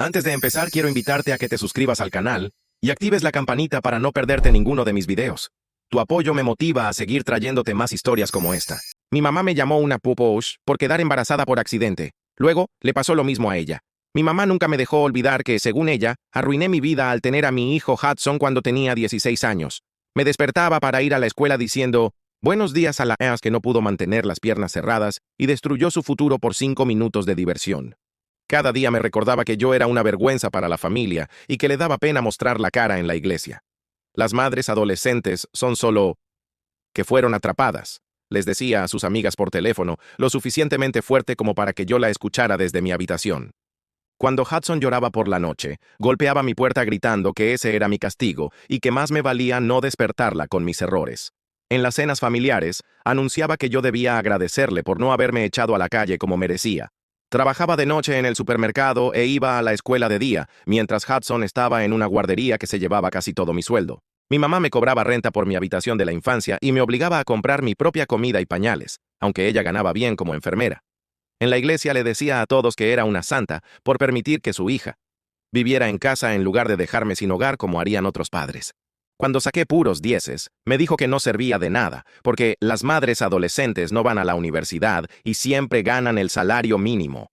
Antes de empezar, quiero invitarte a que te suscribas al canal y actives la campanita para no perderte ninguno de mis videos. Tu apoyo me motiva a seguir trayéndote más historias como esta. Mi mamá me llamó una puposh por quedar embarazada por accidente. Luego, le pasó lo mismo a ella. Mi mamá nunca me dejó olvidar que, según ella, arruiné mi vida al tener a mi hijo Hudson cuando tenía 16 años. Me despertaba para ir a la escuela diciendo, buenos días a la EAS que no pudo mantener las piernas cerradas y destruyó su futuro por 5 minutos de diversión. Cada día me recordaba que yo era una vergüenza para la familia y que le daba pena mostrar la cara en la iglesia. Las madres adolescentes son solo que fueron atrapadas, les decía a sus amigas por teléfono, lo suficientemente fuerte como para que yo la escuchara desde mi habitación. Cuando Hudson lloraba por la noche, golpeaba mi puerta gritando que ese era mi castigo y que más me valía no despertarla con mis errores. En las cenas familiares, anunciaba que yo debía agradecerle por no haberme echado a la calle como merecía. Trabajaba de noche en el supermercado e iba a la escuela de día, mientras Hudson estaba en una guardería que se llevaba casi todo mi sueldo. Mi mamá me cobraba renta por mi habitación de la infancia y me obligaba a comprar mi propia comida y pañales, aunque ella ganaba bien como enfermera. En la iglesia le decía a todos que era una santa por permitir que su hija viviera en casa en lugar de dejarme sin hogar como harían otros padres. Cuando saqué puros 10, me dijo que no servía de nada, porque las madres adolescentes no van a la universidad y siempre ganan el salario mínimo.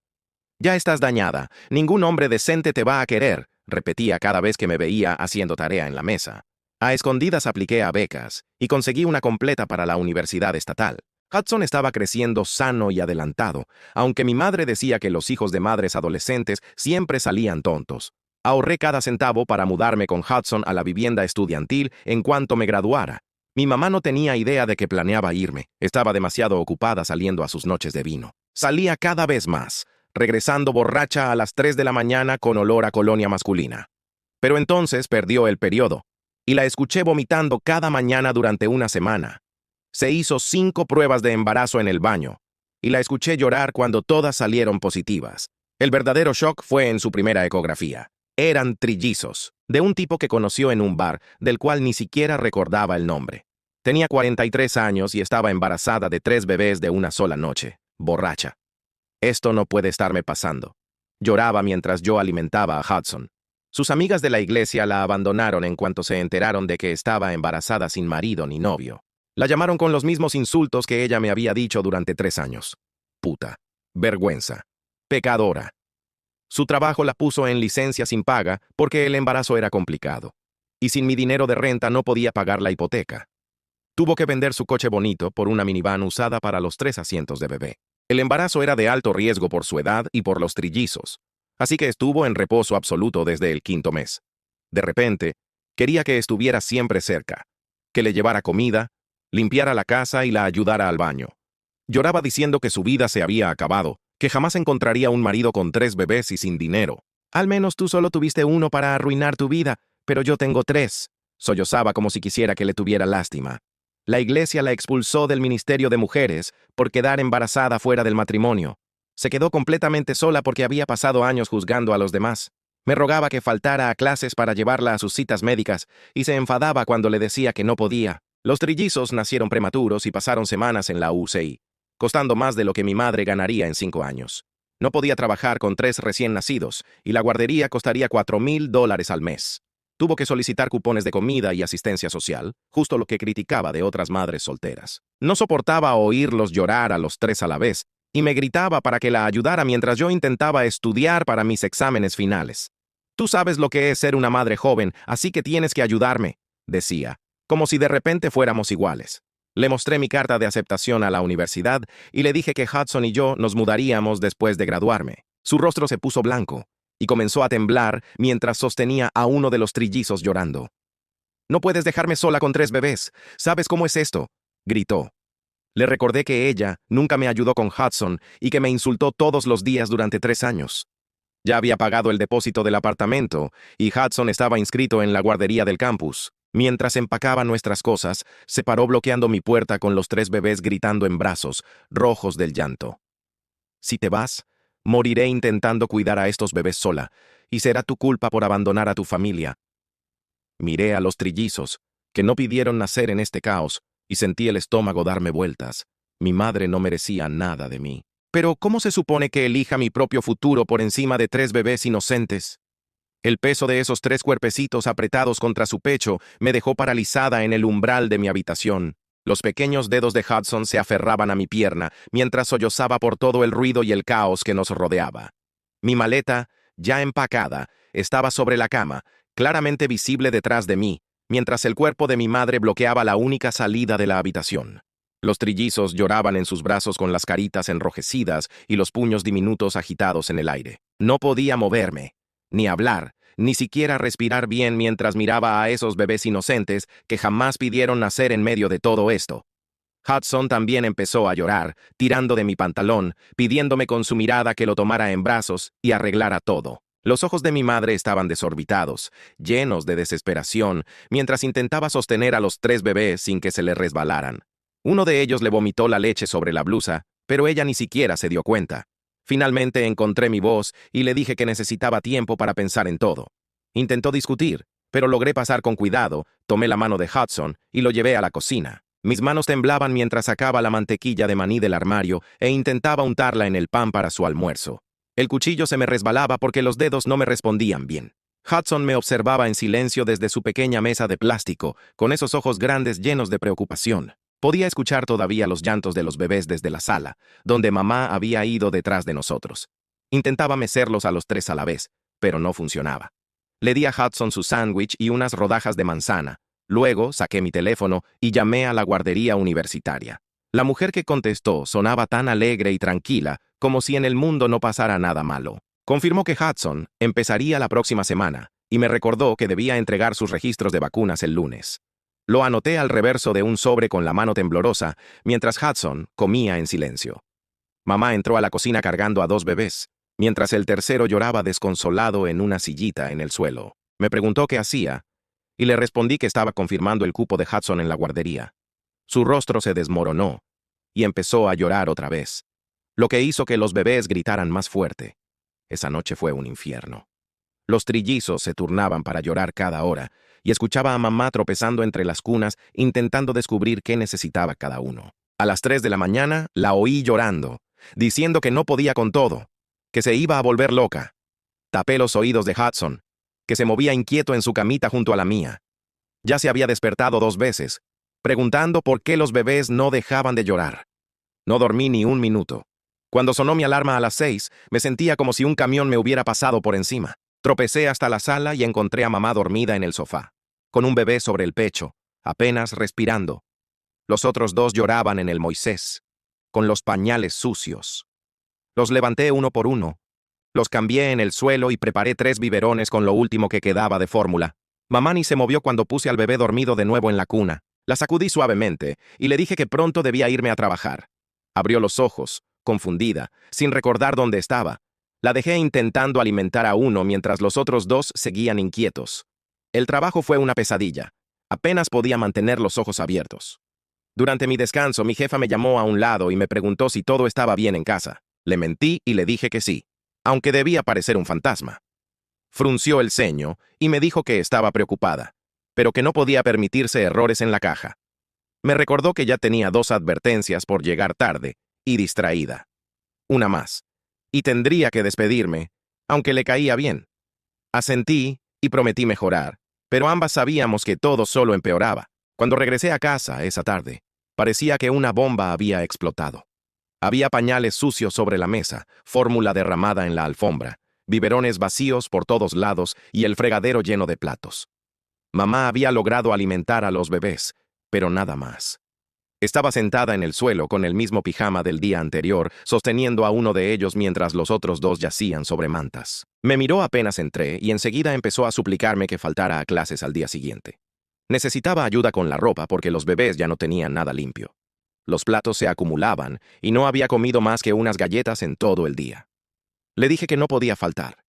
Ya estás dañada, ningún hombre decente te va a querer, repetía cada vez que me veía haciendo tarea en la mesa. A escondidas apliqué a becas y conseguí una completa para la universidad estatal. Hudson estaba creciendo sano y adelantado, aunque mi madre decía que los hijos de madres adolescentes siempre salían tontos. Ahorré cada centavo para mudarme con Hudson a la vivienda estudiantil en cuanto me graduara. Mi mamá no tenía idea de que planeaba irme. Estaba demasiado ocupada saliendo a sus noches de vino. Salía cada vez más, regresando borracha a las 3 de la mañana con olor a colonia masculina. Pero entonces perdió el periodo, y la escuché vomitando cada mañana durante una semana. Se hizo 5 pruebas de embarazo en el baño, y la escuché llorar cuando todas salieron positivas. El verdadero shock fue en su primera ecografía. Eran trillizos, de un tipo que conoció en un bar, del cual ni siquiera recordaba el nombre. Tenía 43 años y estaba embarazada de 3 bebés de una sola noche, borracha. Esto no puede estarme pasando. Lloraba mientras yo alimentaba a Hudson. Sus amigas de la iglesia la abandonaron en cuanto se enteraron de que estaba embarazada sin marido ni novio. La llamaron con los mismos insultos que ella me había dicho durante 3 años. Puta, vergüenza, pecadora. Su trabajo la puso en licencia sin paga porque el embarazo era complicado. Y sin mi dinero de renta no podía pagar la hipoteca. Tuvo que vender su coche bonito por una minivan usada para los 3 asientos de bebé. El embarazo era de alto riesgo por su edad y por los trillizos, así que estuvo en reposo absoluto desde el 5.º mes. De repente, quería que estuviera siempre cerca, que le llevara comida, limpiara la casa y la ayudara al baño. Lloraba diciendo que su vida se había acabado, que jamás encontraría un marido con 3 bebés y sin dinero. Al menos tú solo tuviste uno para arruinar tu vida, pero yo tengo 3. Sollozaba como si quisiera que le tuviera lástima. La iglesia la expulsó del ministerio de mujeres por quedar embarazada fuera del matrimonio. Se quedó completamente sola porque había pasado años juzgando a los demás. Me rogaba que faltara a clases para llevarla a sus citas médicas y se enfadaba cuando le decía que no podía. Los trillizos nacieron prematuros y pasaron semanas en la UCI, costando más de lo que mi madre ganaría en 5 años. No podía trabajar con 3 recién nacidos y la guardería costaría $4,000 al mes. Tuvo que solicitar cupones de comida y asistencia social, justo lo que criticaba de otras madres solteras. No soportaba oírlos llorar a los 3 a la vez, y me gritaba para que la ayudara mientras yo intentaba estudiar para mis exámenes finales. Tú sabes lo que es ser una madre joven, así que tienes que ayudarme, decía, como si de repente fuéramos iguales. Le mostré mi carta de aceptación a la universidad y le dije que Hudson y yo nos mudaríamos después de graduarme. Su rostro se puso blanco y comenzó a temblar mientras sostenía a uno de los trillizos llorando. «No puedes dejarme sola con 3 bebés. ¿Sabes cómo es esto?», gritó. Le recordé que ella nunca me ayudó con Hudson y que me insultó todos los días durante 3 años. Ya había pagado el depósito del apartamento y Hudson estaba inscrito en la guardería del campus. Mientras empacaba nuestras cosas, se paró bloqueando mi puerta con los 3 bebés gritando en brazos, rojos del llanto. «Si te vas, moriré intentando cuidar a estos bebés sola, y será tu culpa por abandonar a tu familia». Miré a los trillizos, que no pidieron nacer en este caos, y sentí el estómago darme vueltas. Mi madre no merecía nada de mí. Pero, ¿cómo se supone que elija mi propio futuro por encima de 3 bebés inocentes? El peso de esos 3 cuerpecitos apretados contra su pecho me dejó paralizada en el umbral de mi habitación. Los pequeños dedos de Hudson se aferraban a mi pierna mientras sollozaba por todo el ruido y el caos que nos rodeaba. Mi maleta, ya empacada, estaba sobre la cama, claramente visible detrás de mí, mientras el cuerpo de mi madre bloqueaba la única salida de la habitación. Los trillizos lloraban en sus brazos con las caritas enrojecidas y los puños diminutos agitados en el aire. No podía moverme, ni hablar, ni siquiera respirar bien mientras miraba a esos bebés inocentes que jamás pidieron nacer en medio de todo esto. Hudson también empezó a llorar, tirando de mi pantalón, pidiéndome con su mirada que lo tomara en brazos y arreglara todo. Los ojos de mi madre estaban desorbitados, llenos de desesperación, mientras intentaba sostener a los 3 bebés sin que se le resbalaran. Uno de ellos le vomitó la leche sobre la blusa, pero ella ni siquiera se dio cuenta. Finalmente encontré mi voz y le dije que necesitaba tiempo para pensar en todo. Intentó discutir, pero logré pasar con cuidado, tomé la mano de Hudson y lo llevé a la cocina. Mis manos temblaban mientras sacaba la mantequilla de maní del armario e intentaba untarla en el pan para su almuerzo. El cuchillo se me resbalaba porque los dedos no me respondían bien. Hudson me observaba en silencio desde su pequeña mesa de plástico, con esos ojos grandes llenos de preocupación. Podía escuchar todavía los llantos de los bebés desde la sala, donde mamá había ido detrás de nosotros. Intentaba mecerlos a los 3 a la vez, pero no funcionaba. Le di a Hudson su sándwich y unas rodajas de manzana. Luego saqué mi teléfono y llamé a la guardería universitaria. La mujer que contestó sonaba tan alegre y tranquila como si en el mundo no pasara nada malo. Confirmó que Hudson empezaría la próxima semana y me recordó que debía entregar sus registros de vacunas el lunes. Lo anoté al reverso de un sobre con la mano temblorosa, mientras Hudson comía en silencio. Mamá entró a la cocina cargando a 2 bebés, mientras el tercero lloraba desconsolado en una sillita en el suelo. Me preguntó qué hacía, y le respondí que estaba confirmando el cupo de Hudson en la guardería. Su rostro se desmoronó, y empezó a llorar otra vez, lo que hizo que los bebés gritaran más fuerte. Esa noche fue un infierno. Los trillizos se turnaban para llorar cada hora, y escuchaba a mamá tropezando entre las cunas, intentando descubrir qué necesitaba cada uno. A las 3 de la mañana la oí llorando, diciendo que no podía con todo, que se iba a volver loca. Tapé los oídos de Hudson, que se movía inquieto en su camita junto a la mía. Ya se había despertado 2 veces, preguntando por qué los bebés no dejaban de llorar. No dormí ni un minuto. Cuando sonó mi alarma a las 6, me sentía como si un camión me hubiera pasado por encima. Tropecé hasta la sala y encontré a mamá dormida en el sofá, con un bebé sobre el pecho, apenas respirando. Los otros 2 lloraban en el Moisés, con los pañales sucios. Los levanté uno por uno. Los cambié en el suelo y preparé 3 biberones con lo último que quedaba de fórmula. Mamá ni se movió cuando puse al bebé dormido de nuevo en la cuna. La sacudí suavemente y le dije que pronto debía irme a trabajar. Abrió los ojos, confundida, sin recordar dónde estaba. La dejé intentando alimentar a uno mientras los otros 2 seguían inquietos. El trabajo fue una pesadilla. Apenas podía mantener los ojos abiertos. Durante mi descanso, mi jefa me llamó a un lado y me preguntó si todo estaba bien en casa. Le mentí y le dije que sí, aunque debía parecer un fantasma. Frunció el ceño y me dijo que estaba preocupada, pero que no podía permitirse errores en la caja. Me recordó que ya tenía 2 advertencias por llegar tarde y distraída. Una más. Y tendría que despedirme, aunque le caía bien. Asentí y prometí mejorar, pero ambas sabíamos que todo solo empeoraba. Cuando regresé a casa esa tarde, parecía que una bomba había explotado. Había pañales sucios sobre la mesa, fórmula derramada en la alfombra, biberones vacíos por todos lados y el fregadero lleno de platos. Mamá había logrado alimentar a los bebés, pero nada más. Estaba sentada en el suelo con el mismo pijama del día anterior, sosteniendo a uno de ellos mientras los otros 2 yacían sobre mantas. Me miró apenas entré y enseguida empezó a suplicarme que faltara a clases al día siguiente. Necesitaba ayuda con la ropa porque los bebés ya no tenían nada limpio. Los platos se acumulaban y no había comido más que unas galletas en todo el día. Le dije que no podía faltar.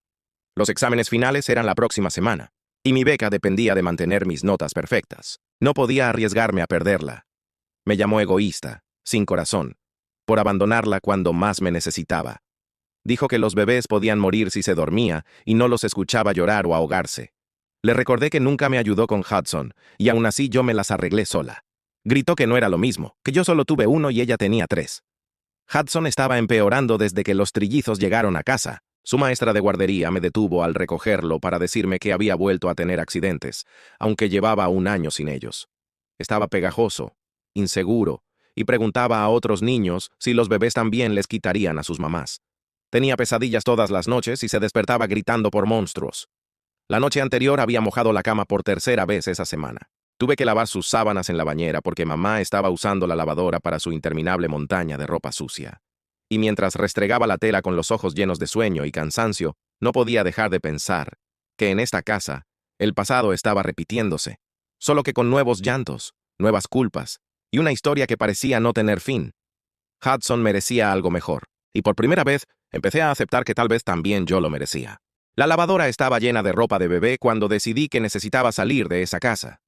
Los exámenes finales eran la próxima semana, y mi beca dependía de mantener mis notas perfectas. No podía arriesgarme a perderla. Me llamó egoísta, sin corazón, por abandonarla cuando más me necesitaba. Dijo que los bebés podían morir si se dormía y no los escuchaba llorar o ahogarse. Le recordé que nunca me ayudó con Hudson, y aún así yo me las arreglé sola. Gritó que no era lo mismo, que yo solo tuve uno y ella tenía 3. Hudson estaba empeorando desde que los trillizos llegaron a casa, Su maestra de guardería me detuvo al recogerlo para decirme que había vuelto a tener accidentes, aunque llevaba un año sin ellos. Estaba pegajoso, inseguro, y preguntaba a otros niños si los bebés también les quitarían a sus mamás. Tenía pesadillas todas las noches y se despertaba gritando por monstruos. La noche anterior había mojado la cama por tercera vez esa semana. Tuve que lavar sus sábanas en la bañera porque mamá estaba usando la lavadora para su interminable montaña de ropa sucia. Y mientras restregaba la tela con los ojos llenos de sueño y cansancio, no podía dejar de pensar que en esta casa el pasado estaba repitiéndose, solo que con nuevos llantos, nuevas culpas y una historia que parecía no tener fin. Hudson merecía algo mejor, y por primera vez empecé a aceptar que tal vez también yo lo merecía. La lavadora estaba llena de ropa de bebé cuando decidí que necesitaba salir de esa casa.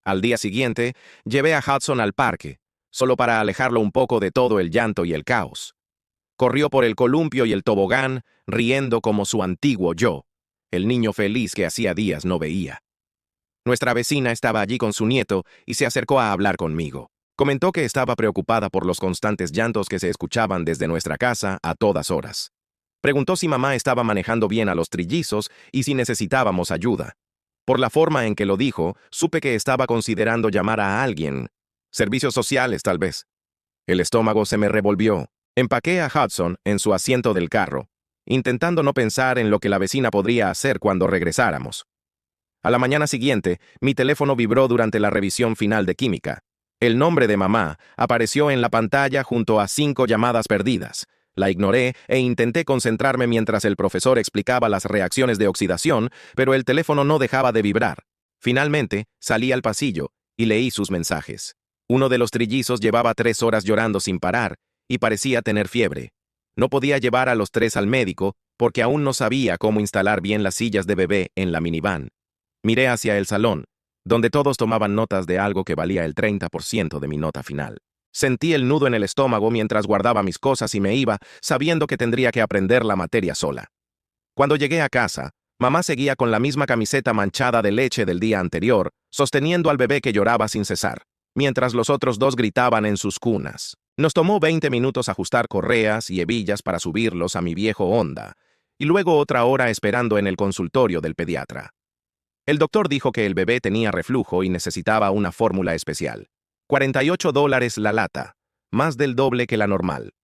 Al día siguiente, llevé a Hudson al parque, solo para alejarlo un poco de todo el llanto y el caos. Corrió por el columpio y el tobogán, riendo como su antiguo yo, el niño feliz que hacía días no veía. Nuestra vecina estaba allí con su nieto y se acercó a hablar conmigo. Comentó que estaba preocupada por los constantes llantos que se escuchaban desde nuestra casa a todas horas. Preguntó si mamá estaba manejando bien a los trillizos y si necesitábamos ayuda. Por la forma en que lo dijo, supe que estaba considerando llamar a alguien. Servicios sociales, tal vez. El estómago se me revolvió. Empaqué a Hudson en su asiento del carro, intentando no pensar en lo que la vecina podría hacer cuando regresáramos. A la mañana siguiente, mi teléfono vibró durante la revisión final de química. El nombre de mamá apareció en la pantalla junto a 5 llamadas perdidas. La ignoré e intenté concentrarme mientras el profesor explicaba las reacciones de oxidación, pero el teléfono no dejaba de vibrar. Finalmente, salí al pasillo y leí sus mensajes. Uno de los trillizos llevaba 3 horas llorando sin parar y parecía tener fiebre. No podía llevar a los 3 al médico porque aún no sabía cómo instalar bien las sillas de bebé en la minivan. Miré hacia el salón, donde todos tomaban notas de algo que valía el 30% de mi nota final. Sentí el nudo en el estómago mientras guardaba mis cosas y me iba, sabiendo que tendría que aprender la materia sola. Cuando llegué a casa, mamá seguía con la misma camiseta manchada de leche del día anterior, sosteniendo al bebé que lloraba sin cesar, mientras los otros 2 gritaban en sus cunas. Nos tomó 20 minutos ajustar correas y hebillas para subirlos a mi viejo Honda, y luego otra hora esperando en el consultorio del pediatra. El doctor dijo que el bebé tenía reflujo y necesitaba una fórmula especial. $48 la lata, más del doble que la normal.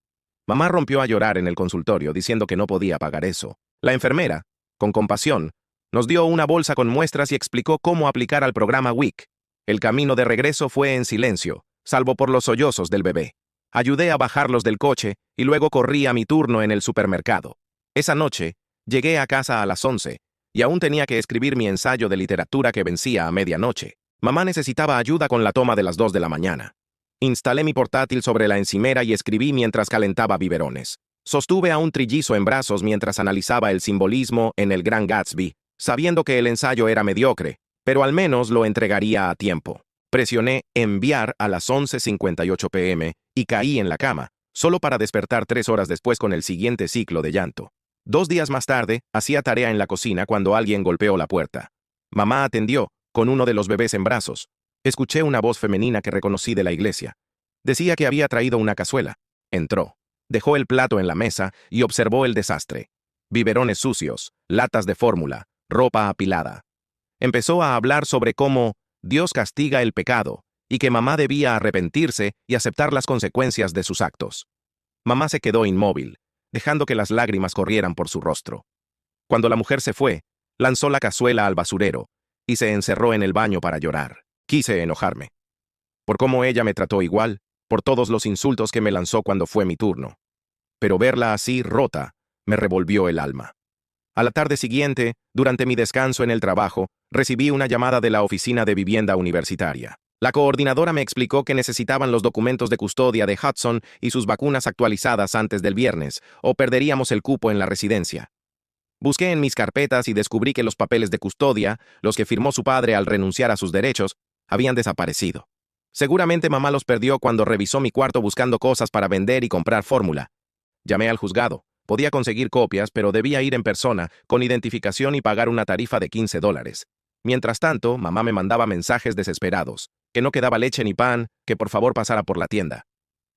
Mamá rompió a llorar en el consultorio diciendo que no podía pagar eso. La enfermera, con compasión, nos dio una bolsa con muestras y explicó cómo aplicar al programa WIC. El camino de regreso fue en silencio, salvo por los sollozos del bebé. Ayudé a bajarlos del coche y luego corrí a mi turno en el supermercado. Esa noche, llegué a casa a las 11 y aún tenía que escribir mi ensayo de literatura que vencía a medianoche. Mamá necesitaba ayuda con la toma de las 2 de la mañana. Instalé mi portátil sobre la encimera y escribí mientras calentaba biberones. Sostuve a un trillizo en brazos mientras analizaba el simbolismo en El Gran Gatsby, sabiendo que el ensayo era mediocre, pero al menos lo entregaría a tiempo. Presioné enviar a las 11:58 p.m. y caí en la cama, solo para despertar 3 horas después con el siguiente ciclo de llanto. 2 días más tarde, hacía tarea en la cocina cuando alguien golpeó la puerta. Mamá atendió, con uno de los bebés en brazos. Escuché una voz femenina que reconocí de la iglesia. Decía que había traído una cazuela. Entró. Dejó el plato en la mesa y observó el desastre. Biberones sucios, latas de fórmula, ropa apilada. Empezó a hablar sobre cómo Dios castiga el pecado y que mamá debía arrepentirse y aceptar las consecuencias de sus actos. Mamá se quedó inmóvil, dejando que las lágrimas corrieran por su rostro. Cuando la mujer se fue, lanzó la cazuela al basurero y se encerró en el baño para llorar. Quise enojarme. Por cómo ella me trató igual, por todos los insultos que me lanzó cuando fue mi turno. Pero verla así, rota, me revolvió el alma. A la tarde siguiente, durante mi descanso en el trabajo, recibí una llamada de la oficina de vivienda universitaria. La coordinadora me explicó que necesitaban los documentos de custodia de Hudson y sus vacunas actualizadas antes del viernes, o perderíamos el cupo en la residencia. Busqué en mis carpetas y descubrí que los papeles de custodia, los que firmó su padre al renunciar a sus derechos, habían desaparecido. Seguramente mamá los perdió cuando revisó mi cuarto buscando cosas para vender y comprar fórmula. Llamé al juzgado. Podía conseguir copias, pero debía ir en persona, con identificación y pagar una tarifa de $15. Mientras tanto, mamá me mandaba mensajes desesperados, que no quedaba leche ni pan, que por favor pasara por la tienda.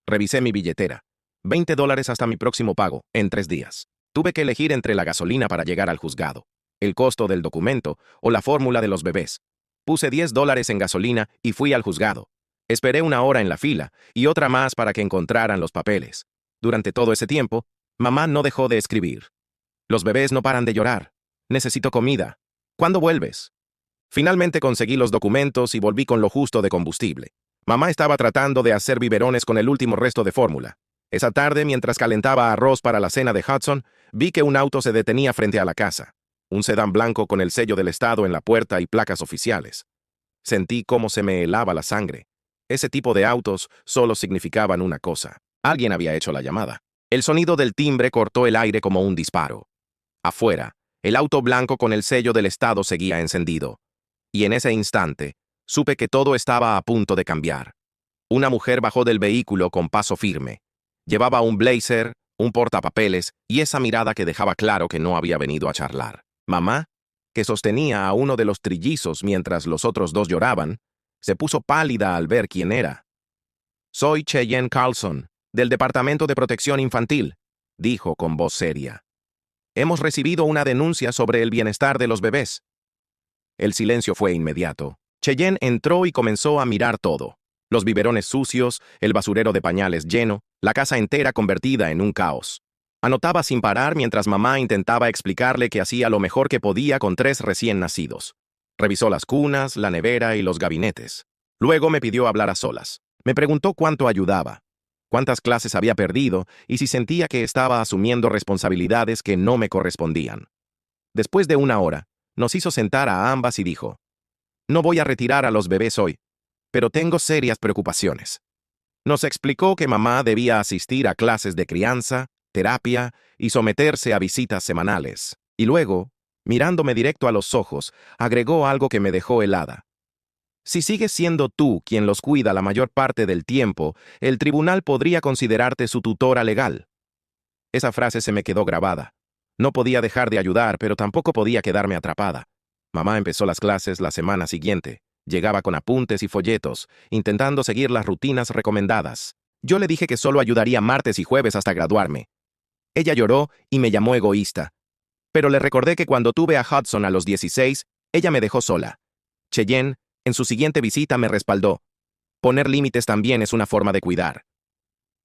Revisé mi billetera. $20 hasta mi próximo pago, en 3 días. Tuve que elegir entre la gasolina para llegar al juzgado, el costo del documento o la fórmula de los bebés. Puse $10 en gasolina y fui al juzgado. Esperé una hora en la fila y otra más para que encontraran los papeles. Durante todo ese tiempo, mamá no dejó de escribir. Los bebés no paran de llorar. Necesito comida. ¿Cuándo vuelves? Finalmente conseguí los documentos y volví con lo justo de combustible. Mamá estaba tratando de hacer biberones con el último resto de fórmula. Esa tarde, mientras calentaba arroz para la cena de Hudson, vi que un auto se detenía frente a la casa. Un sedán blanco con el sello del estado en la puerta y placas oficiales. Sentí cómo se me helaba la sangre. Ese tipo de autos solo significaban una cosa. Alguien había hecho la llamada. El sonido del timbre cortó el aire como un disparo. Afuera, el auto blanco con el sello del estado seguía encendido. Y en ese instante, supe que todo estaba a punto de cambiar. Una mujer bajó del vehículo con paso firme. Llevaba un blazer, un portapapeles y esa mirada que dejaba claro que no había venido a charlar. Mamá, que sostenía a uno de los trillizos mientras los otros dos lloraban, se puso pálida al ver quién era. «Soy Cheyenne Carlson, del Departamento de Protección Infantil», dijo con voz seria. «Hemos recibido una denuncia sobre el bienestar de los bebés». El silencio fue inmediato. Cheyenne entró y comenzó a mirar todo. Los biberones sucios, el basurero de pañales lleno, la casa entera convertida en un caos. Anotaba sin parar mientras mamá intentaba explicarle que hacía lo mejor que podía con 3 recién nacidos. Revisó las cunas, la nevera y los gabinetes. Luego me pidió hablar a solas. Me preguntó cuánto ayudaba, cuántas clases había perdido y si sentía que estaba asumiendo responsabilidades que no me correspondían. Después de una hora, nos hizo sentar a ambas y dijo: «No voy a retirar a los bebés hoy, pero tengo serias preocupaciones». Nos explicó que mamá debía asistir a clases de crianza, terapia y someterse a visitas semanales. Y luego, mirándome directo a los ojos, agregó algo que me dejó helada. «Si sigues siendo tú quien los cuida la mayor parte del tiempo, el tribunal podría considerarte su tutora legal». Esa frase se me quedó grabada. No podía dejar de ayudar, pero tampoco podía quedarme atrapada. Mamá empezó las clases la semana siguiente. Llegaba con apuntes y folletos, intentando seguir las rutinas recomendadas. Yo le dije que solo ayudaría martes y jueves hasta graduarme. Ella lloró y me llamó egoísta. Pero le recordé que cuando tuve a Hudson a los 16, ella me dejó sola. Cheyenne, en su siguiente visita, me respaldó. Poner límites también es una forma de cuidar.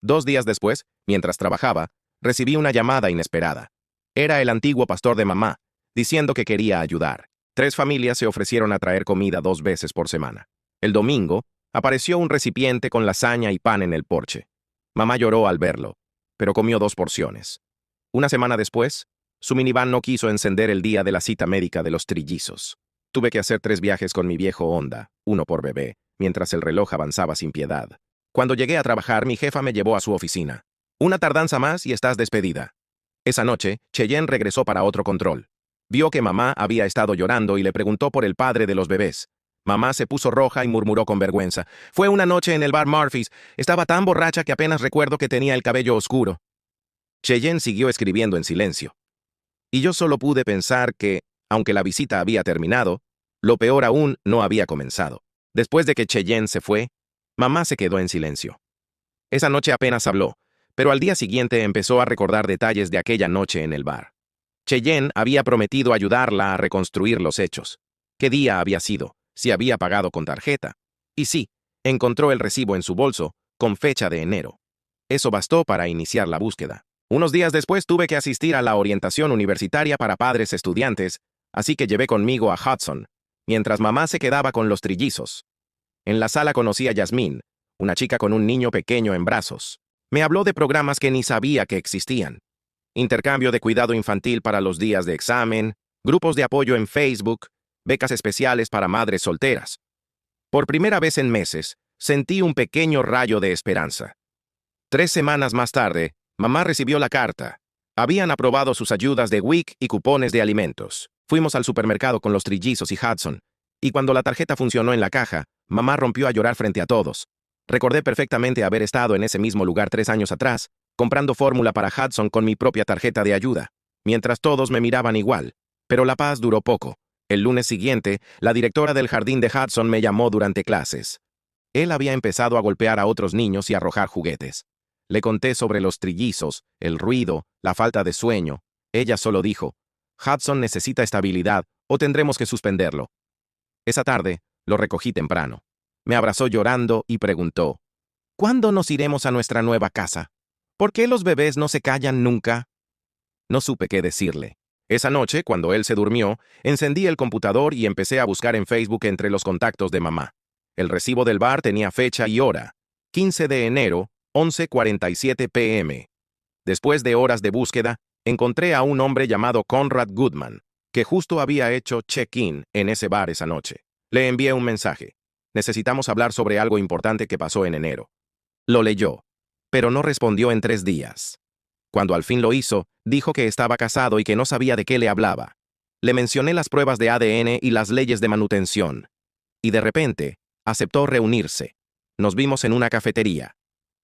2 días después, mientras trabajaba, recibí una llamada inesperada. Era el antiguo pastor de mamá, diciendo que quería ayudar. 3 familias se ofrecieron a traer comida 2 veces por semana. El domingo, apareció un recipiente con lasaña y pan en el porche. Mamá lloró al verlo, pero comió 2 porciones. Una semana después, su minivan no quiso encender el día de la cita médica de los trillizos. Tuve que hacer 3 viajes con mi viejo Honda, uno por bebé, mientras el reloj avanzaba sin piedad. Cuando llegué a trabajar, mi jefa me llevó a su oficina. «Una tardanza más y estás despedida». Esa noche, Cheyenne regresó para otro control. Vio que mamá había estado llorando y le preguntó por el padre de los bebés. Mamá se puso roja y murmuró con vergüenza: «Fue una noche en el bar Murphy's. Estaba tan borracha que apenas recuerdo que tenía el cabello oscuro». Cheyenne siguió escribiendo en silencio. Y yo solo pude pensar que, aunque la visita había terminado, lo peor aún no había comenzado. Después de que Cheyenne se fue, mamá se quedó en silencio. Esa noche apenas habló, pero al día siguiente empezó a recordar detalles de aquella noche en el bar. Cheyenne había prometido ayudarla a reconstruir los hechos. ¿Qué día había sido? Si había pagado con tarjeta. Y sí, encontró el recibo en su bolso, con fecha de enero. Eso bastó para iniciar la búsqueda. Unos días después tuve que asistir a la orientación universitaria para padres estudiantes, así que llevé conmigo a Hudson, mientras mamá se quedaba con los trillizos. En la sala conocí a Yasmín, una chica con un niño pequeño en brazos. Me habló de programas que ni sabía que existían. Intercambio de cuidado infantil para los días de examen, grupos de apoyo en Facebook, becas especiales para madres solteras. Por primera vez en meses, sentí un pequeño rayo de esperanza. 3 semanas más tarde, mamá recibió la carta. Habían aprobado sus ayudas de WIC y cupones de alimentos. Fuimos al supermercado con los trillizos y Hudson, y cuando la tarjeta funcionó en la caja, mamá rompió a llorar frente a todos. Recordé perfectamente haber estado en ese mismo lugar 3 años atrás, comprando fórmula para Hudson con mi propia tarjeta de ayuda, mientras todos me miraban igual. Pero la paz duró poco. El lunes siguiente, la directora del jardín de Hudson me llamó durante clases. Él había empezado a golpear a otros niños y a arrojar juguetes. Le conté sobre los trillizos, el ruido, la falta de sueño, Ella solo dijo, Hudson necesita estabilidad o tendremos que suspenderlo. Esa tarde, lo recogí temprano. Me abrazó llorando y preguntó, ¿cuándo nos iremos a nuestra nueva casa? ¿Por qué los bebés no se callan nunca? No supe qué decirle. Esa noche, cuando él se durmió, encendí el computador y empecé a buscar en Facebook entre los contactos de mamá. El recibo del bar tenía fecha y hora. 15 de enero, 11:47 p.m. Después de horas de búsqueda, encontré a un hombre llamado Conrad Goodman, que justo había hecho check-in en ese bar esa noche. Le envié un mensaje. Necesitamos hablar sobre algo importante que pasó en enero. Lo leyó, pero no respondió en 3 días. Cuando al fin lo hizo, dijo que estaba casado y que no sabía de qué le hablaba. Le mencioné las pruebas de ADN y las leyes de manutención. Y de repente, aceptó reunirse. Nos vimos en una cafetería.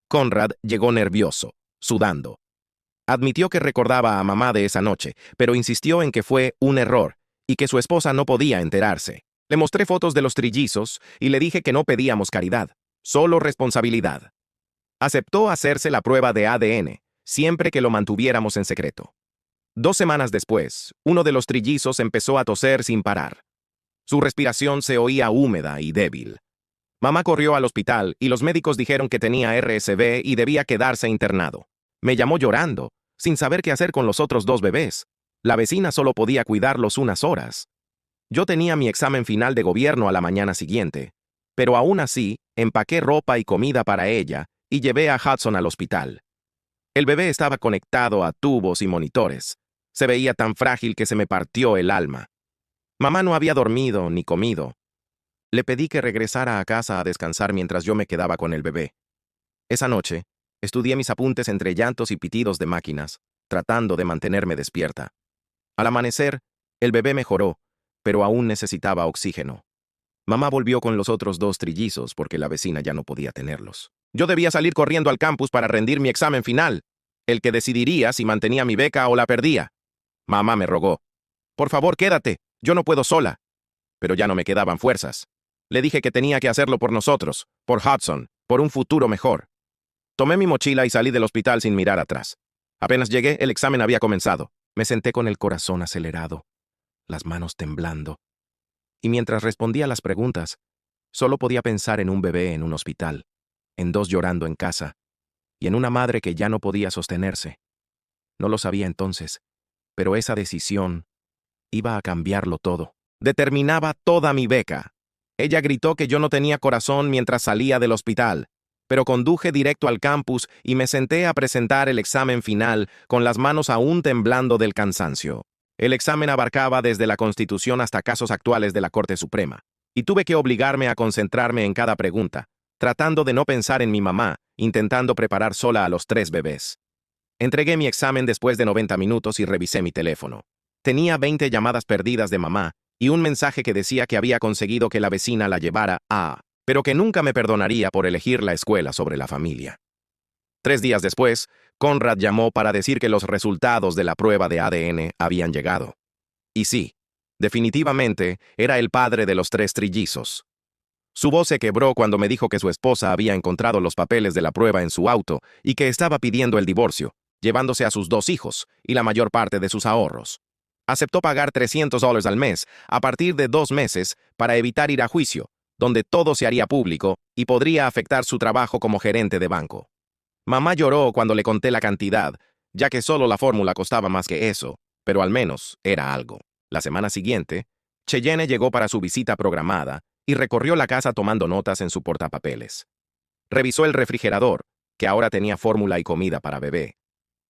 Conrad llegó nervioso, sudando. Admitió que recordaba a mamá de esa noche, pero insistió en que fue un error y que su esposa no podía enterarse. Le mostré fotos de los trillizos y le dije que no pedíamos caridad, solo responsabilidad. Aceptó hacerse la prueba de ADN, siempre que lo mantuviéramos en secreto. 2 semanas después, uno de los trillizos empezó a toser sin parar. Su respiración se oía húmeda y débil. Mamá corrió al hospital y los médicos dijeron que tenía RSV y debía quedarse internado. Me llamó llorando, sin saber qué hacer con los otros 2 bebés. La vecina solo podía cuidarlos unas horas. Yo tenía mi examen final de gobierno a la mañana siguiente, pero aún así, empaqué ropa y comida para ella y llevé a Hudson al hospital. El bebé estaba conectado a tubos y monitores. Se veía tan frágil que se me partió el alma. Mamá no había dormido ni comido. Le pedí que regresara a casa a descansar mientras yo me quedaba con el bebé. Esa noche, estudié mis apuntes entre llantos y pitidos de máquinas, tratando de mantenerme despierta. Al amanecer, el bebé mejoró, pero aún necesitaba oxígeno. Mamá volvió con los otros 2 trillizos porque la vecina ya no podía tenerlos. Yo debía salir corriendo al campus para rendir mi examen final, el que decidiría si mantenía mi beca o la perdía. Mamá me rogó, por favor, quédate, yo no puedo sola. Pero ya no me quedaban fuerzas. Le dije que tenía que hacerlo por nosotros, por Hudson, por un futuro mejor. Tomé mi mochila y salí del hospital sin mirar atrás. Apenas llegué, el examen había comenzado. Me senté con el corazón acelerado, las manos temblando. Y mientras respondía las preguntas, solo podía pensar en un bebé en un hospital, en 2 llorando en casa, y en una madre que ya no podía sostenerse. No lo sabía entonces, pero esa decisión iba a cambiarlo todo. Determinaba toda mi beca. Ella gritó que yo no tenía corazón mientras salía del hospital, pero conduje directo al campus y me senté a presentar el examen final con las manos aún temblando del cansancio. El examen abarcaba desde la Constitución hasta casos actuales de la Corte Suprema, y tuve que obligarme a concentrarme en cada pregunta, tratando de no pensar en mi mamá, intentando preparar sola a los 3 bebés. Entregué mi examen después de 90 minutos y revisé mi teléfono. Tenía 20 llamadas perdidas de mamá y un mensaje que decía que había conseguido que la vecina la llevara pero que nunca me perdonaría por elegir la escuela sobre la familia. 3 días después, Conrad llamó para decir que los resultados de la prueba de ADN habían llegado. Y sí, definitivamente era el padre de los 3 trillizos. Su voz se quebró cuando me dijo que su esposa había encontrado los papeles de la prueba en su auto y que estaba pidiendo el divorcio, llevándose a sus 2 hijos y la mayor parte de sus ahorros. Aceptó pagar $300 al mes a partir de 2 meses para evitar ir a juicio, donde todo se haría público y podría afectar su trabajo como gerente de banco. Mamá lloró cuando le conté la cantidad, ya que solo la fórmula costaba más que eso, pero al menos era algo. La semana siguiente, Cheyenne llegó para su visita programada y recorrió la casa tomando notas en su portapapeles. Revisó el refrigerador, que ahora tenía fórmula y comida para bebé.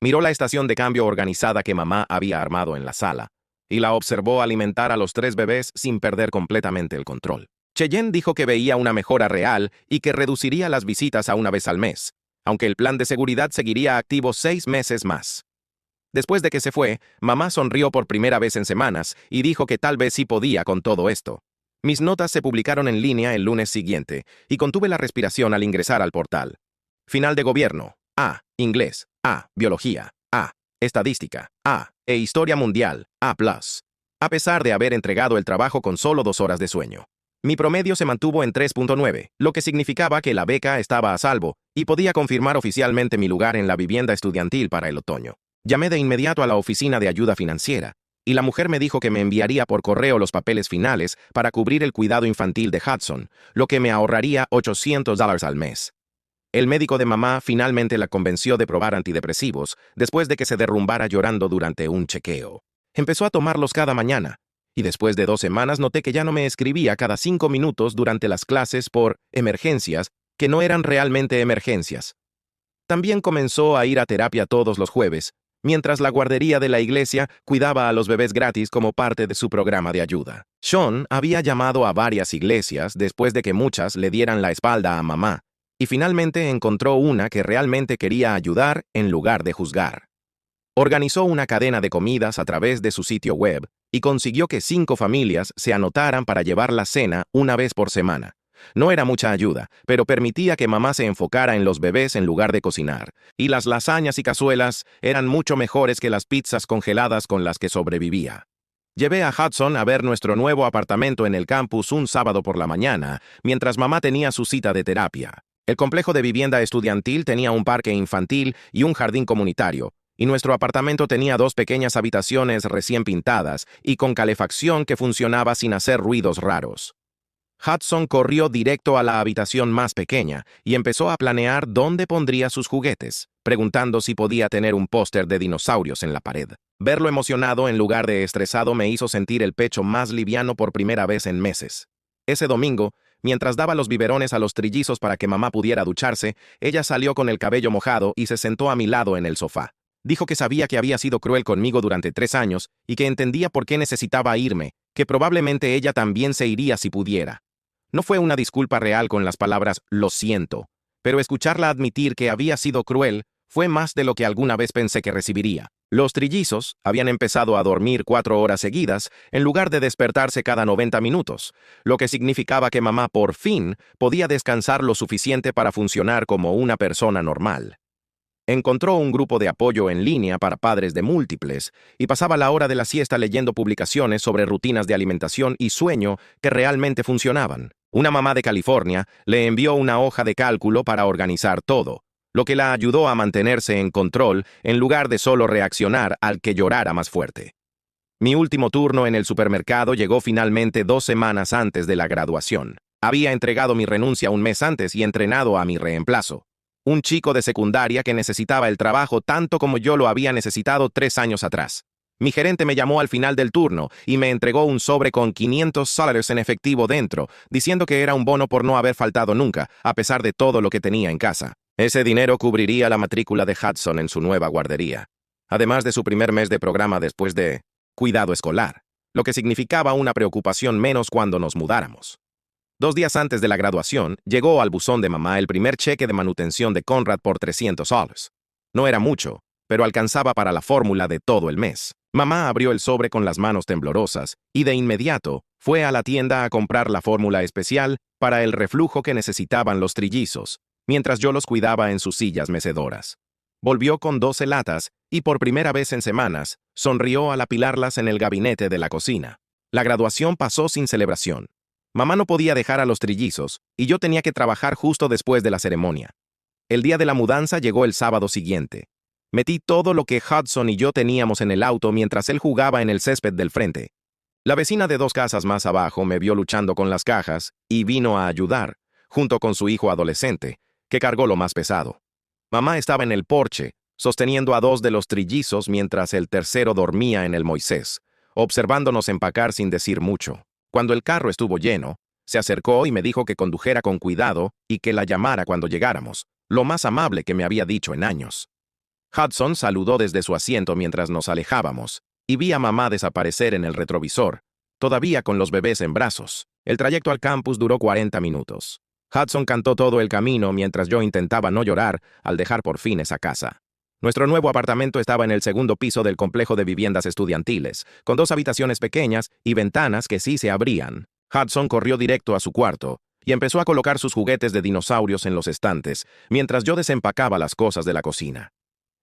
Miró la estación de cambio organizada que mamá había armado en la sala, y la observó alimentar a los 3 bebés sin perder completamente el control. Cheyenne dijo que veía una mejora real y que reduciría las visitas a 1 vez al mes, aunque el plan de seguridad seguiría activo 6 meses más. Después de que se fue, mamá sonrió por primera vez en semanas y dijo que tal vez sí podía con todo esto. Mis notas se publicaron en línea el lunes siguiente y contuve la respiración al ingresar al portal. Final de gobierno. A. Inglés. A. Biología. A. Estadística. A. E Historia Mundial. A+. A pesar de haber entregado el trabajo con solo 2 horas de sueño. Mi promedio se mantuvo en 3.9, lo que significaba que la beca estaba a salvo y podía confirmar oficialmente mi lugar en la vivienda estudiantil para el otoño. Llamé de inmediato a la oficina de ayuda financiera, y la mujer me dijo que me enviaría por correo los papeles finales para cubrir el cuidado infantil de Hudson, lo que me ahorraría $800 al mes. El médico de mamá finalmente la convenció de probar antidepresivos después de que se derrumbara llorando durante un chequeo. Empezó a tomarlos cada mañana, y después de 2 semanas noté que ya no me escribía cada 5 minutos durante las clases por emergencias que no eran realmente emergencias. También comenzó a ir a terapia todos los jueves, mientras la guardería de la iglesia cuidaba a los bebés gratis como parte de su programa de ayuda. Sean había llamado a varias iglesias después de que muchas le dieran la espalda a mamá, y finalmente encontró una que realmente quería ayudar en lugar de juzgar. Organizó una cadena de comidas a través de su sitio web y consiguió que 5 familias se anotaran para llevar la cena una vez por semana. No era mucha ayuda, pero permitía que mamá se enfocara en los bebés en lugar de cocinar, y las lasañas y cazuelas eran mucho mejores que las pizzas congeladas con las que sobrevivía. Llevé a Hudson a ver nuestro nuevo apartamento en el campus un sábado por la mañana, mientras mamá tenía su cita de terapia. El complejo de vivienda estudiantil tenía un parque infantil y un jardín comunitario, y nuestro apartamento tenía 2 pequeñas habitaciones recién pintadas y con calefacción que funcionaba sin hacer ruidos raros. Hudson corrió directo a la habitación más pequeña y empezó a planear dónde pondría sus juguetes, preguntando si podía tener un póster de dinosaurios en la pared. Verlo emocionado en lugar de estresado me hizo sentir el pecho más liviano por primera vez en meses. Ese domingo, mientras daba los biberones a los trillizos para que mamá pudiera ducharse, ella salió con el cabello mojado y se sentó a mi lado en el sofá. Dijo que sabía que había sido cruel conmigo durante 3 años y que entendía por qué necesitaba irme, que probablemente ella también se iría si pudiera. No fue una disculpa real con las palabras «lo siento», pero escucharla admitir que había sido cruel fue más de lo que alguna vez pensé que recibiría. Los trillizos habían empezado a dormir 4 horas seguidas en lugar de despertarse cada 90 minutos, lo que significaba que mamá por fin podía descansar lo suficiente para funcionar como una persona normal. Encontró un grupo de apoyo en línea para padres de múltiples y pasaba la hora de la siesta leyendo publicaciones sobre rutinas de alimentación y sueño que realmente funcionaban. Una mamá de California le envió una hoja de cálculo para organizar todo, lo que la ayudó a mantenerse en control en lugar de solo reaccionar al que llorara más fuerte. Mi último turno en el supermercado llegó finalmente 2 semanas antes de la graduación. Había entregado mi renuncia un mes antes y entrenado a mi reemplazo. Un chico de secundaria que necesitaba el trabajo tanto como yo lo había necesitado 3 años atrás. Mi gerente me llamó al final del turno y me entregó un sobre con $500 en efectivo dentro, diciendo que era un bono por no haber faltado nunca, a pesar de todo lo que tenía en casa. Ese dinero cubriría la matrícula de Hudson en su nueva guardería, además de su primer mes de programa después de cuidado escolar, lo que significaba una preocupación menos cuando nos mudáramos. 2 días antes de la graduación, llegó al buzón de mamá el primer cheque de manutención de Conrad por $300. No era mucho, pero alcanzaba para la fórmula de todo el mes. Mamá abrió el sobre con las manos temblorosas y de inmediato fue a la tienda a comprar la fórmula especial para el reflujo que necesitaban los trillizos, mientras yo los cuidaba en sus sillas mecedoras. Volvió con 12 latas y por primera vez en semanas sonrió al apilarlas en el gabinete de la cocina. La graduación pasó sin celebración. Mamá no podía dejar a los trillizos y yo tenía que trabajar justo después de la ceremonia. El día de la mudanza llegó el sábado siguiente. Metí todo lo que Hudson y yo teníamos en el auto mientras él jugaba en el césped del frente. La vecina de 2 casas más abajo me vio luchando con las cajas y vino a ayudar, junto con su hijo adolescente, que cargó lo más pesado. Mamá estaba en el porche, sosteniendo a 2 de los trillizos mientras el tercero dormía en el Moisés, observándonos empacar sin decir mucho. Cuando el carro estuvo lleno, se acercó y me dijo que condujera con cuidado y que la llamara cuando llegáramos, lo más amable que me había dicho en años. Hudson saludó desde su asiento mientras nos alejábamos, y vi a mamá desaparecer en el retrovisor, todavía con los bebés en brazos. El trayecto al campus duró 40 minutos. Hudson cantó todo el camino mientras yo intentaba no llorar al dejar por fin esa casa. Nuestro nuevo apartamento estaba en el segundo piso del complejo de viviendas estudiantiles, con 2 habitaciones pequeñas y ventanas que sí se abrían. Hudson corrió directo a su cuarto y empezó a colocar sus juguetes de dinosaurios en los estantes, mientras yo desempacaba las cosas de la cocina.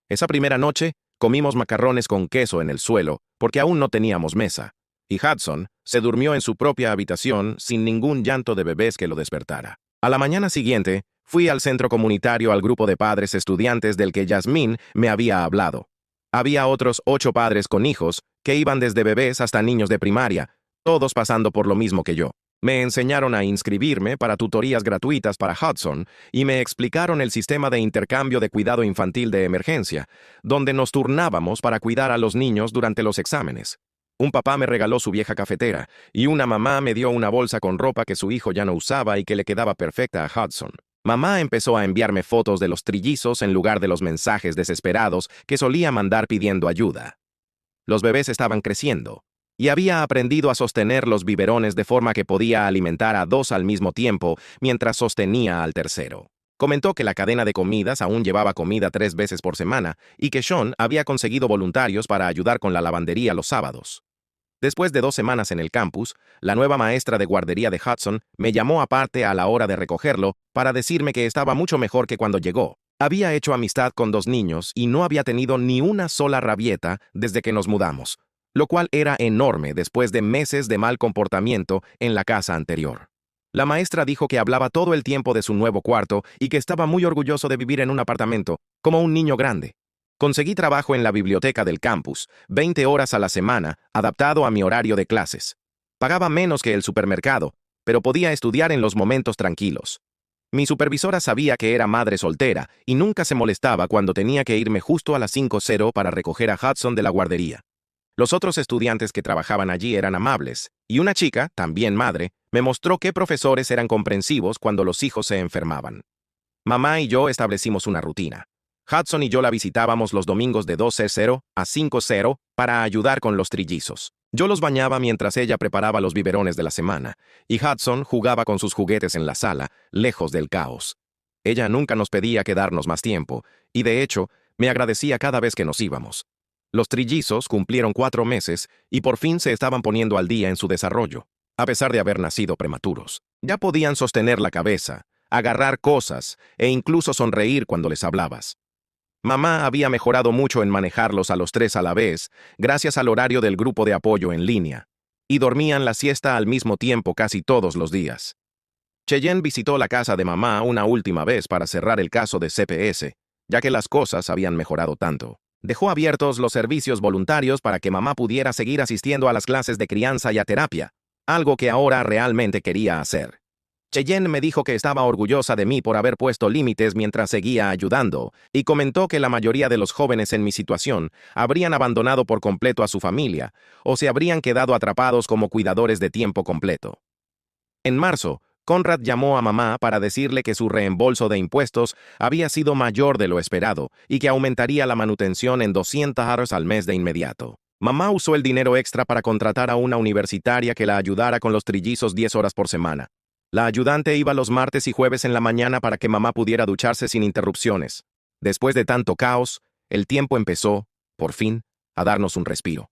Esa primera noche, comimos macarrones con queso en el suelo, porque aún no teníamos mesa, y Hudson se durmió en su propia habitación sin ningún llanto de bebés que lo despertara. A la mañana siguiente, fui al centro comunitario al grupo de padres estudiantes del que Yasmín me había hablado. Había otros 8 padres con hijos que iban desde bebés hasta niños de primaria, todos pasando por lo mismo que yo. Me enseñaron a inscribirme para tutorías gratuitas para Hudson y me explicaron el sistema de intercambio de cuidado infantil de emergencia, donde nos turnábamos para cuidar a los niños durante los exámenes. Un papá me regaló su vieja cafetera y una mamá me dio una bolsa con ropa que su hijo ya no usaba y que le quedaba perfecta a Hudson. Mamá empezó a enviarme fotos de los trillizos en lugar de los mensajes desesperados que solía mandar pidiendo ayuda. Los bebés estaban creciendo y había aprendido a sostener los biberones de forma que podía alimentar a 2 al mismo tiempo mientras sostenía al tercero. Comentó que la cadena de comidas aún llevaba comida 3 veces por semana y que Sean había conseguido voluntarios para ayudar con la lavandería los sábados. Después de 2 semanas en el campus, la nueva maestra de guardería de Hudson me llamó aparte a la hora de recogerlo para decirme que estaba mucho mejor que cuando llegó. Había hecho amistad con 2 niños y no había tenido ni una sola rabieta desde que nos mudamos, lo cual era enorme después de meses de mal comportamiento en la casa anterior. La maestra dijo que hablaba todo el tiempo de su nuevo cuarto y que estaba muy orgulloso de vivir en un apartamento, como un niño grande. Conseguí trabajo en la biblioteca del campus, 20 horas a la semana, adaptado a mi horario de clases. Pagaba menos que el supermercado, pero podía estudiar en los momentos tranquilos. Mi supervisora sabía que era madre soltera y nunca se molestaba cuando tenía que irme justo a las 5:00 para recoger a Hudson de la guardería. Los otros estudiantes que trabajaban allí eran amables, y una chica, también madre, me mostró qué profesores eran comprensivos cuando los hijos se enfermaban. Mamá y yo establecimos una rutina. Hudson y yo la visitábamos los domingos de 12:00 a 5:00 para ayudar con los trillizos. Yo los bañaba mientras ella preparaba los biberones de la semana, y Hudson jugaba con sus juguetes en la sala, lejos del caos. Ella nunca nos pedía quedarnos más tiempo, y de hecho, me agradecía cada vez que nos íbamos. Los trillizos cumplieron 4 meses y por fin se estaban poniendo al día en su desarrollo, a pesar de haber nacido prematuros. Ya podían sostener la cabeza, agarrar cosas e incluso sonreír cuando les hablabas. Mamá había mejorado mucho en manejarlos a los 3 a la vez, gracias al horario del grupo de apoyo en línea, y dormían la siesta al mismo tiempo casi todos los días. Cheyenne visitó la casa de mamá una última vez para cerrar el caso de CPS, ya que las cosas habían mejorado tanto. Dejó abiertos los servicios voluntarios para que mamá pudiera seguir asistiendo a las clases de crianza y a terapia, algo que ahora realmente quería hacer. Cheyenne me dijo que estaba orgullosa de mí por haber puesto límites mientras seguía ayudando, y comentó que la mayoría de los jóvenes en mi situación habrían abandonado por completo a su familia, o se habrían quedado atrapados como cuidadores de tiempo completo. En marzo, Conrad llamó a mamá para decirle que su reembolso de impuestos había sido mayor de lo esperado y que aumentaría la manutención en $200 al mes de inmediato. Mamá usó el dinero extra para contratar a una universitaria que la ayudara con los trillizos 10 horas por semana. La ayudante iba los martes y jueves en la mañana para que mamá pudiera ducharse sin interrupciones. Después de tanto caos, el tiempo empezó, por fin, a darnos un respiro.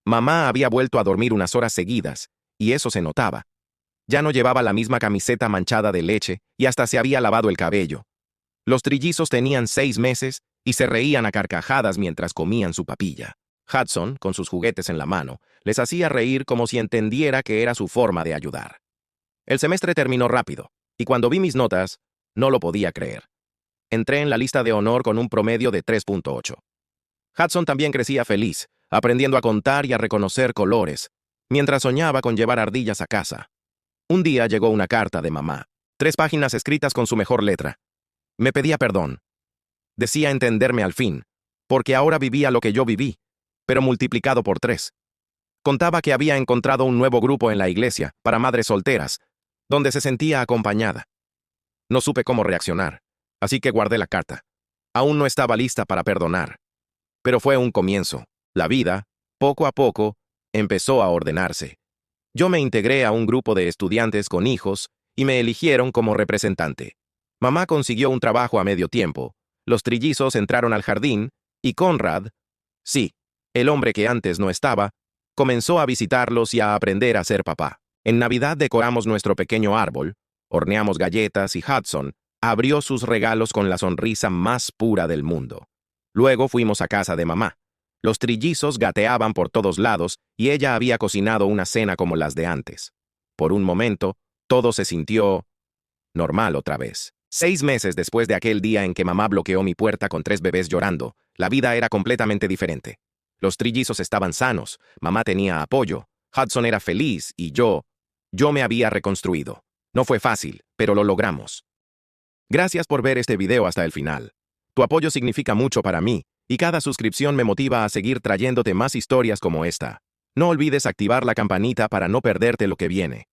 Mamá había vuelto a dormir unas horas seguidas, y eso se notaba. Ya no llevaba la misma camiseta manchada de leche y hasta se había lavado el cabello. Los trillizos tenían 6 meses y se reían a carcajadas mientras comían su papilla. Hudson, con sus juguetes en la mano, les hacía reír como si entendiera que era su forma de ayudar. El semestre terminó rápido, y cuando vi mis notas, no lo podía creer. Entré en la lista de honor con un promedio de 3.8. Hudson también crecía feliz, aprendiendo a contar y a reconocer colores, mientras soñaba con llevar ardillas a casa. Un día llegó una carta de mamá, 3 páginas escritas con su mejor letra. Me pedía perdón. Decía entenderme al fin, porque ahora vivía lo que yo viví, pero multiplicado por 3. Contaba que había encontrado un nuevo grupo en la iglesia, para madres solteras, donde se sentía acompañada. No supe cómo reaccionar, así que guardé la carta. Aún no estaba lista para perdonar. Pero fue un comienzo. La vida, poco a poco, empezó a ordenarse. Yo me integré a un grupo de estudiantes con hijos y me eligieron como representante. Mamá consiguió un trabajo a medio tiempo, los trillizos entraron al jardín y Conrad, sí, el hombre que antes no estaba, comenzó a visitarlos y a aprender a ser papá. En Navidad decoramos nuestro pequeño árbol, horneamos galletas y Hudson abrió sus regalos con la sonrisa más pura del mundo. Luego fuimos a casa de mamá. Los trillizos gateaban por todos lados y ella había cocinado una cena como las de antes. Por un momento, todo se sintió normal otra vez. 6 meses después de aquel día en que mamá bloqueó mi puerta con 3 bebés llorando, la vida era completamente diferente. Los trillizos estaban sanos, mamá tenía apoyo, Hudson era feliz y yo me había reconstruido. No fue fácil, pero lo logramos. Gracias por ver este video hasta el final. Tu apoyo significa mucho para mí, y cada suscripción me motiva a seguir trayéndote más historias como esta. No olvides activar la campanita para no perderte lo que viene.